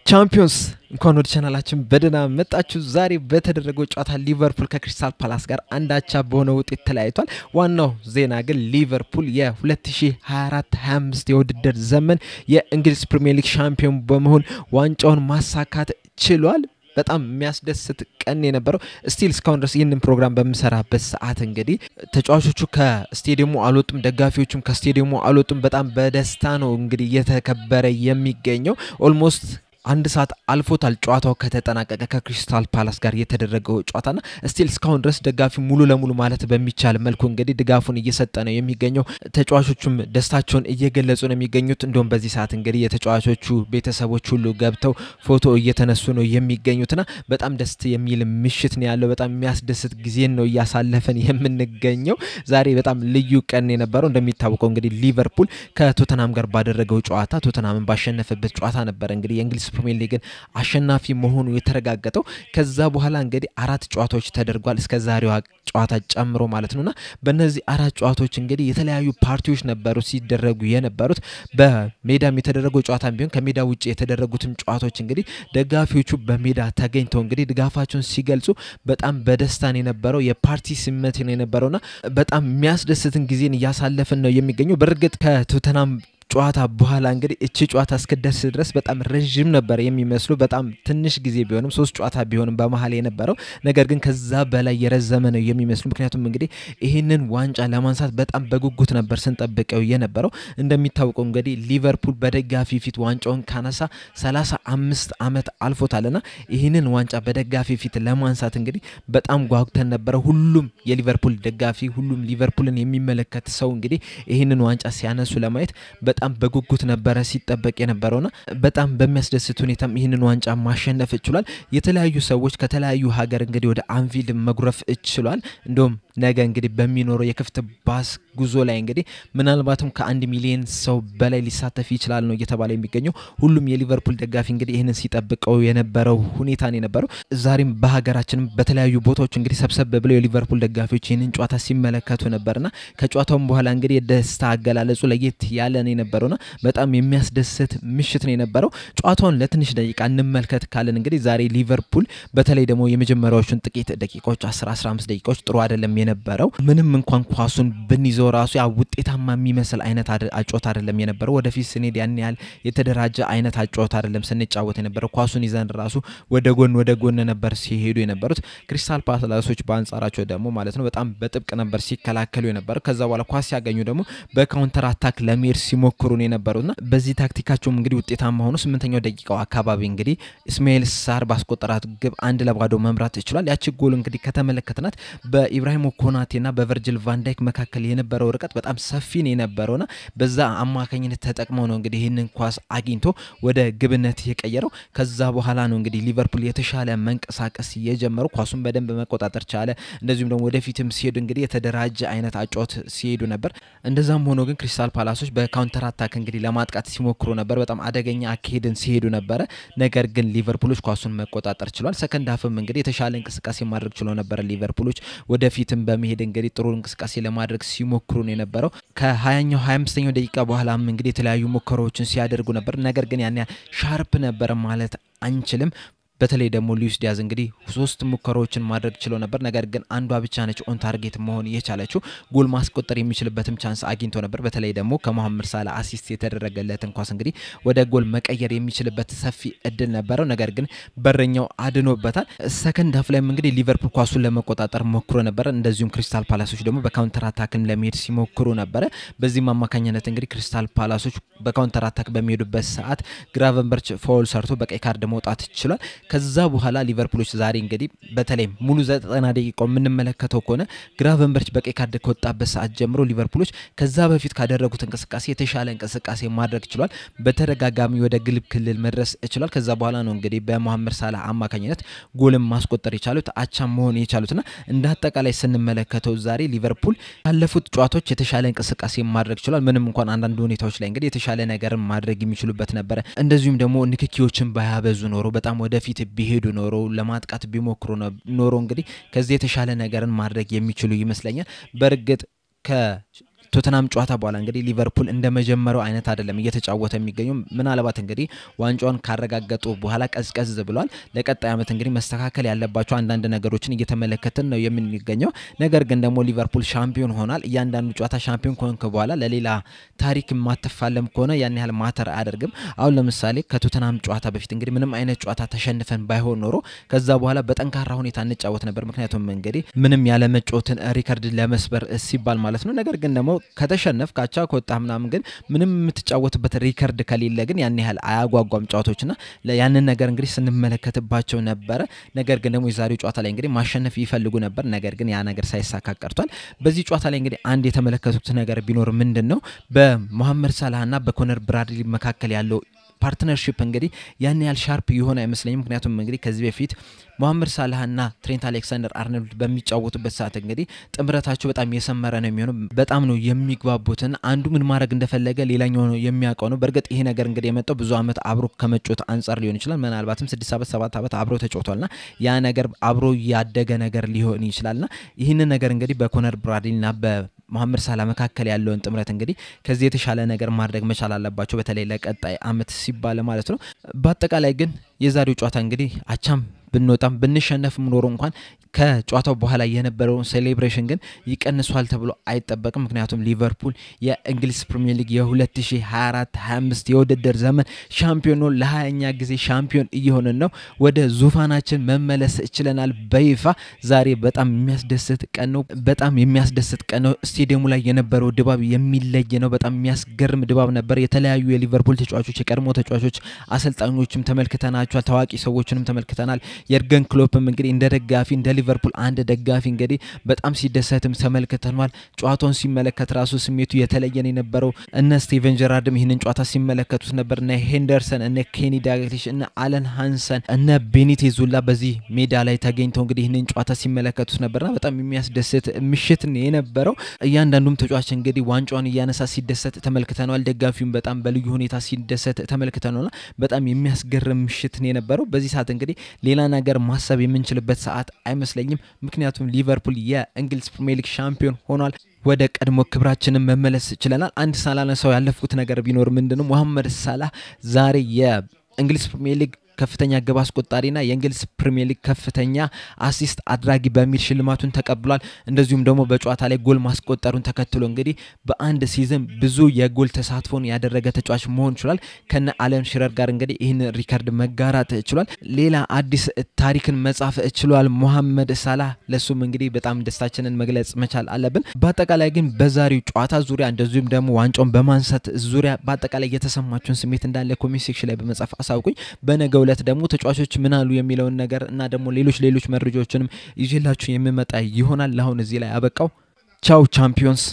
ቻምፒዮንስ እንኳን ወደ ቻናላችን በደና መጣችሁ። ዛሬ በተደረገው ጨዋታ ሊቨርፑል ከክሪስታል ፓላስ ጋር አንዳቻ በሆነ ውጤት ተለያይቷል። ዋናው ዜና ግን ሊቨርፑል የ2024-25 የውድድር ዘመን የእንግሊዝ ፕሪሚየር ሊግ ሻምፒዮን በመሆን ዋንጫውን ማሳካት ችሏል። በጣም የሚያስደስት ቀን የነበረው ስቲል እስካሁን ድረስ ይህንን ፕሮግራም በመሰራበት ሰዓት እንግዲህ ተጫዋቾቹ ከስቴዲየሙ አልወጡም፣ ደጋፊዎቹም ከስቴዲየሙ አልወጡም። በጣም በደስታ ነው እንግዲህ እየተከበረ የሚገኘው። ኦልሞስት አንድ ሰዓት አልፎታል ጨዋታው ከተጠናቀቀ ከክሪስታል ፓላስ ጋር የተደረገው ጨዋታና ስቲል እስካሁን ድረስ ደጋፊ ሙሉ ለሙሉ ማለት በሚቻል መልኩ እንግዲህ ድጋፉን እየሰጠ ነው የሚገኘው። ተጫዋቾቹም ደስታቸውን እየገለጹ ነው የሚገኙት። እንደውም በዚህ ሰዓት እንግዲህ የተጫዋቾቹ ቤተሰቦች ሁሉ ገብተው ፎቶ እየተነሱ ነው የሚገኙትና በጣም ደስ የሚል ምሽት ነው ያለው። በጣም የሚያስደስት ጊዜ ነው እያሳለፈን የምንገኘው። ዛሬ በጣም ልዩ ቀን የነበረው። እንደሚታወቀው እንግዲህ ሊቨርፑል ከቶተንሃም ጋር ባደረገው ጨዋታ ቶተንሃምን ባሸነፈበት ጨዋታ ነበር እንግዲህ የእንግሊዝ ፕሪሚየር ሊግ አሸናፊ መሆኑ የተረጋገጠው። ከዛ በኋላ እንግዲህ አራት ጨዋታዎች ተደርጓል እስከዛሬው ጨዋታ ጨምሮ ማለት ነውና በእነዚህ አራት ጨዋታዎች እንግዲህ የተለያዩ ፓርቲዎች ነበሩ ሲደረጉ የነበሩት። በሜዳም የተደረገው ጨዋታም ቢሆን ከሜዳ ውጪ የተደረጉትም ጨዋታዎች እንግዲህ ደጋፊዎቹ በሜዳ ተገኝተው እንግዲህ ድጋፋቸውን ሲገልጹ በጣም በደስታን የነበረው የፓርቲ ስሜት ነው የነበረውና በጣም የሚያስደስትን ጊዜን እያሳለፈን ነው የሚገኘው። በርግጥ ከቶተንሃም ጨዋታ በኋላ እንግዲህ እቺ ጨዋታ እስከደርስ ድረስ በጣም ረጅም ነበር የሚመስለው። በጣም ትንሽ ጊዜ ቢሆንም 3 ጨዋታ ቢሆንም በመሃል የነበረው ነገር ግን ከዛ በላይ የረዘመ ነው የሚመስለው። ምክንያቱም እንግዲህ ይሄንን ዋንጫ ለማንሳት በጣም በጉጉት ነበር ስንጠብቀው የነበረው። እንደሚታወቀው እንግዲህ ሊቨርፑል በደጋፊ ፊት ዋንጫውን ካነሳ 35 አመት አልፎታልና ይሄንን ዋንጫ በደጋፊ ፊት ለማንሳት እንግዲህ በጣም ጓጉተን ነበር። ሁሉም የሊቨርፑል ደጋፊ ሁሉም ሊቨርፑልን የሚመለከት ሰው እንግዲህ ይሄንን ዋንጫ ሲያነሱ ለማየት በጣም በጉጉት ነበር ሲጠበቅ የነበረውና በጣም በሚያስደስት ሁኔታም ይሄንን ዋንጫ ማሸነፍ ይችላል። የተለያዩ ሰዎች ከተለያዩ ሀገር እንግዲህ ወደ አንፊልድ መጉረፍ ይችላል። እንደውም ነገ እንግዲህ በሚኖረው የክፍት ባስ ጉዞ ላይ እንግዲህ ምናልባትም ከ1 ሚሊዮን ሰው በላይ ሊሳተፍ ይችላል ነው እየተባለ የሚገኘው። ሁሉም የሊቨርፑል ደጋፊ እንግዲህ ይሄንን ሲጠብቀው የነበረው ሁኔታ ነው የነበረው። ዛሬም በሀገራችንም በተለያዩ ቦታዎች እንግዲህ ሰብሰብ ብለው የሊቨርፑል ደጋፊዎች ይሄንን ጨዋታ ሲመለከቱ ነበርና ከጨዋታውም በኋላ እንግዲህ የደስታ አገላለጹ ለየት ያለ ነው የነበረውና በጣም የሚያስደስት ምሽት ነው የነበረው። ጨዋታውን ለትንሽ ደቂቃ እንመልከት ካለን እንግዲህ ዛሬ ሊቨርፑል በተለይ ደግሞ የመጀመሪያዎቹን ጥቂት ደቂቃዎች 10-15 ደቂቃዎች ጥሩ አይደለም የነበረው። ምንም እንኳን ኳሱን ብንይዘው ራሱ ያ ውጤታማ የሚመስል አይነት አጫወት አይደለም የነበረው። ወደፊት ስንሄድ ያን ያህል የተደራጀ አይነት አጫወት አይደለም ስንጫወት የነበረው። ኳሱን ይዘን ራሱ ወደ ጎን ነበር ሲሄዱ የነበሩት። ክሪስታል ፓላሶች በአንጻራቸው ደግሞ ማለት ነው በጣም በጥብቅ ነበር ሲከላከሉ የነበረው። ከዛ በኋላ ኳስ ሲያገኙ ደግሞ በካውንተር አታክ ለመሄድ ሲሞክሩ ነው የነበሩና በዚህ ታክቲካቸው እንግዲህ ውጤታማ ሆኖ 8ኛው ደቂቃው አካባቢ እንግዲህ እስማኤል ሳር ባስቆጠራት ግብ 1-0 መምራት ይችላል። ያቺ ጎል እንግዲህ ከተመለከተናት በኢብራሂም ኮናቴና በቨርጂል ቫን ዳይክ መካከል የነበረው ርቀት በጣም ሰፊ ነው የነበረውና በዛ አማካኝነት ተጠቅመው ነው እንግዲህ ይሄንን ኳስ አግኝቶ ወደ ግብነት የቀየረው። ከዛ በኋላ ነው እንግዲህ ሊቨርፑል የተሻለ መንቀሳቀስ የጀመረው። ኳሱን በደንብ መቆጣጠር ቻለ። እንደዚሁም ደግሞ ወደፊትም ሲሄዱ እንግዲህ የተደራጀ አይነት አጫወት ሲሄዱ ነበር። እንደዛም ሆኖ ግን ክሪስታል ፓላሶች በካውንተር አታክ እንግዲህ ለማጥቃት ሲሞክሩ ነበር። በጣም አደገኛ አካሄድን ሲሄዱ ነበር። ነገር ግን ሊቨርፑሎች ኳሱን መቆጣጠር ችሏል። ሰከንድ ሃፍም እንግዲህ የተሻለ እንቅስቃሴ ማድረግ ችሎ ነበር ሊቨርፑሎች። ወደፊትም በመሄድ እንግዲህ ጥሩ እንቅስቃሴ ለማድረግ ሲሞክሩ ነው የነበረው። ከ20ኛው 25ኛው ደቂቃ በኋላም እንግዲህ የተለያዩ ሙከራዎችን ሲያደርጉ ነበር። ነገር ግን ያን ሻርፕ ነበር ማለት አንችልም። በተለይ ደግሞ ሉዊስ ዲያዝ እንግዲህ 3 ሙከራዎችን ማድረግ ችሎ ነበር። ነገር ግን አንዷ ብቻ ነች ኦን ታርጌት መሆን የቻለችው። ጎል ማስቆጠር የሚችልበትም ቻንስ አግኝቶ ነበር። በተለይ ደግሞ ከመሐመድ ሳላ አሲስት የተደረገለትን ኳስ እንግዲህ ወደ ጎል መቀየር የሚችልበት ሰፊ እድል ነበረው። ነገር ግን በረኛው አድኖበታል። ሰከንድ ሃፍ ላይም እንግዲህ ሊቨርፑል ኳሱን ለመቆጣጠር ሞክሮ ነበር። እንደዚሁም ክሪስታል ፓላሶች ደግሞ በካውንተር አታክን ለመሄድ ሲሞክሩ ነበር። በዚህም አማካኝነት እንግዲህ ክሪስታል ፓላሶች በካውንተር አታክ በሚሄዱበት ሰዓት ግራቨንበርች ፋውል ሰርቶ በቀይ ካርድ መውጣት ይችላል። ከዛ በኋላ ሊቨርፑሎች ዛሬ እንግዲህ በተለይ ሙሉ 90 ደቂቃው ምንመለከተው ከሆነ ግራቨንበርች በቀይ ካርድ ከወጣበት ሰዓት ጀምሮ ሊቨርፑሎች ከዛ በፊት ካደረጉት እንቅስቃሴ የተሻለ እንቅስቃሴ ማድረግ ችሏል። በተደጋጋሚ ወደ ግልብ ክልል መድረስ ይችላል። ከዛ በኋላ ነው እንግዲህ በመሐመድ ሳላ አማካኝነት ጎልም ማስቆጠር የቻሉት አቻ መሆን የቻሉትና እንደ አጠቃላይ ስንመለከተው ዛሬ ሊቨርፑል ያለፉት ጨዋታዎች የተሻለ እንቅስቃሴ ማድረግ ችሏል። ምንም እንኳን አንዳንድ ሁኔታዎች ላይ እንግዲህ የተሻለ ነገር ማድረግ የሚችሉበት ነበር። እንደዚሁም ደግሞ ንክኪዎችን ባያበዙ ኖሮ በጣም ወደፊት ቢሄዱ ኖሮ ለማጥቃት ቢሞክሩ ኖሮ እንግዲህ ከዚህ የተሻለ ነገርን ማድረግ የሚችሉ ይመስለኛል። በርግጥ ከቶተናም ጨዋታ በኋላ እንግዲህ ሊቨርፑል እንደመጀመረው አይነት አይደለም እየተጫወተ የሚገኘው ምናልባት እንግዲህ ዋንጫውን ካረጋገጡ በኋላ ቀዝቀዝ ብሏል ለቀጣይ አመት እንግዲህ መስተካከል ያለባቸው አንዳንድ ነገሮችን እየተመለከተን ነው የምንገኘው ነገር ግን ደግሞ ሊቨርፑል ሻምፒዮን ሆኗል እያንዳንዱ ጨዋታ ሻምፒዮን ከሆንክ በኋላ ለሌላ ታሪክ ማተፋለም ከሆነ ያን ያህል ማተር አያደርግም አሁን ለምሳሌ ከቶተናም ጨዋታ በፊት እንግዲህ ምንም አይነት ጨዋታ ተሸንፈን ባይሆን ኖሮ ከዛ በኋላ በጠንካራ ሁኔታ እንጫወት ነበር ምክንያቱም እንግዲህ ምንም ያለ መጫወትን ሪከርድ ለመስበር ሲባል ማለት ነው ነገር ግን ደግሞ ከተሸነፍ ካቻ ከወጣ ምናምን ግን ምንም የምትጫወትበት ሪከርድ ከሌለ ግን ያን ያህል አያጓጓም ጨዋታዎችና ያንን ነገር እንግዲህ ስንመለከትባቸው ነበር ነገር ግን ደግሞ የዛሬው ጨዋታ ላይ እንግዲህ ማሸነፍ ይፈልጉ ነበር ነገር ግን ያ ነገር ሳይሳካ ቀርቷል በዚህ ጨዋታ ላይ እንግዲህ አንድ የተመለከቱት ነገር ቢኖር ምንድነው በመሐመድ ሳላህና በኮነር ብራድሊ መካከል ያለው ፓርትነርሺፕ እንግዲህ ያን ያህል ሻርፕ ይሆን አይመስለኝም ምክንያቱም እንግዲህ ከዚህ በፊት መሐመድ ሳላህና ትሬንት አሌክሳንደር አርኖልድ በሚጫወቱበት ሰዓት እንግዲህ ጥምረታቸው በጣም የሰመረ ነው የሚሆነው በጣም ነው የሚግባቡትን አንዱ ምን ማድረግ እንደፈለገ ሌላኛው ነው የሚያውቀው ነው በርግጥ ይሄ ነገር እንግዲህ የመጣው ብዙ አመት አብሮ ከመጫወት አንፃር ሊሆን ይችላል ምናልባትም 6 አመት 7 አመት አብሮ ተጫውቷልና ያ ነገር አብሮ ያደገ ነገር ሊሆን ይችላልና ይሄንን ነገር እንግዲህ በኮነር ብራድሊና በመሐመድ ሳላህ መካከል ያለውን ጥምረት እንግዲህ ከዚህ የተሻለ ነገር ማድረግ መቻል አለባቸው በተለይ ለቀጣይ አመት ሲባል ማለት ነው በአጠቃላይ ግን የዛሬው ጨዋታ እንግዲህ አቻም ብንወጣም ብንሸነፍም ኖሮ እንኳን ከጨዋታው በኋላ የነበረው ሴሌብሬሽን ግን ይቀንሷል ተብሎ አይጠበቅም ምክንያቱም ሊቨርፑል የእንግሊዝ ፕሪሚየር ሊግ የ2024-25 የውድድር ዘመን ሻምፒዮን ነው ለ20ኛ ጊዜ ሻምፒዮን እየሆነን ነው ወደ ዙፋናችን መመለስ ይችላል በይፋ ዛሬ በጣም የሚያስደስት ቀን ነው ስቴዲየሙ ላይ የነበረው ድባብ የሚለይ ነው በጣም የሚያስገርም ድባብ ነበር የተለያዩ የሊቨርፑል ተጫዋቾች የቀድሞ ተጫዋቾች አሰልጣኞችም ተመልክተናቸዋል ታዋቂ ሰዎችንም ተመልክተናል የርገን ክሎፕም እንግዲህ እንደ ደጋፊ እንደ ሊቨርፑል አንድ ደጋፊ እንግዲህ በጣም ሲደሰትም ተመልክተናል ጨዋታውን ሲመለከት ራሱ ስሜቱ የተለየ ነው የነበረው እነ ስቲቨን ጀራርድም ይሄንን ጨዋታ ሲመለከቱት ነበር እነ ሄንደርሰን እነ ኬኒ ዳግሊሽ እነ አለን ሃንሰን እነ ቤኒቴዝ ሁላ በዚህ ሜዳ ላይ ተገኝተው እንግዲህ ይሄንን ጨዋታ ሲመለከቱት ነበርና በጣም የሚያስደስት ምሽት ነው የነበረው እያንዳንዱም ተጫዋች እንግዲህ ዋንጫውን እያነሳ ሲደሰት ተመልክተናል ደጋፊውም በጣም በልዩ ሁኔታ ሲደሰት ተመልክተናልና በጣም የሚያስገርም ምሽት ነው የነበረው በዚህ ሰዓት እንግዲህ ሌላ ነገር ማሰብ የምንችልበት ሰዓት አይመስለኝም ምክንያቱም ሊቨርፑል የእንግሊዝ ፕሪሚየር ሊግ ሻምፒዮን ሆኗል ወደ ቀድሞ ክብራችንን መመለስ ይችላል አንድ ሳላነሳው ያለፍኩት ነገር ቢኖር ምንድነው መሐመድ ሳላህ ዛሬ የእንግሊዝ ፕሪሚየር ሊግ ከፍተኛ ግብ አስቆጣሪና የእንግሊዝ ፕሪሚየር ሊግ ከፍተኛ አሲስት አድራጊ በሚል ሽልማቱን ተቀብሏል እንደዚሁም ደግሞ በጨዋታ ላይ ጎል ማስቆጠሩን ተከትሎ እንግዲህ በአንድ ሲዝን ብዙ የጎል ተሳትፎን ያደረገ ተጫዋች መሆን ይችላል ከነ አለን ሽረር ጋር እንግዲህ ይህን ሪከርድ መጋራት ይችላል ሌላ አዲስ ታሪክን መጻፍ ይችላል መሐመድ ሳላህ ለሱም እንግዲህ በጣም ደስታችንን መግለጽ መቻል አለብን በአጠቃላይ ግን በዛሬው ጨዋታ ዙሪያ እንደዚሁም ደግሞ ዋንጫውን በማንሳት ዙሪያ በአጠቃላይ የተሰማችሁን ስሜት እንዳለ ኮሜንት ሴክሽን ላይ በመጻፍ አሳውቁኝ በነገው ዕለት ደግሞ ተጫዋቾች ምን አሉ የሚለውን ነገር እና ደግሞ ሌሎች መረጃዎችንም ይዤላችሁ የምመጣ ይሆናል ለአሁን እዚህ ላይ አበቃው ቻው ቻምፒዮንስ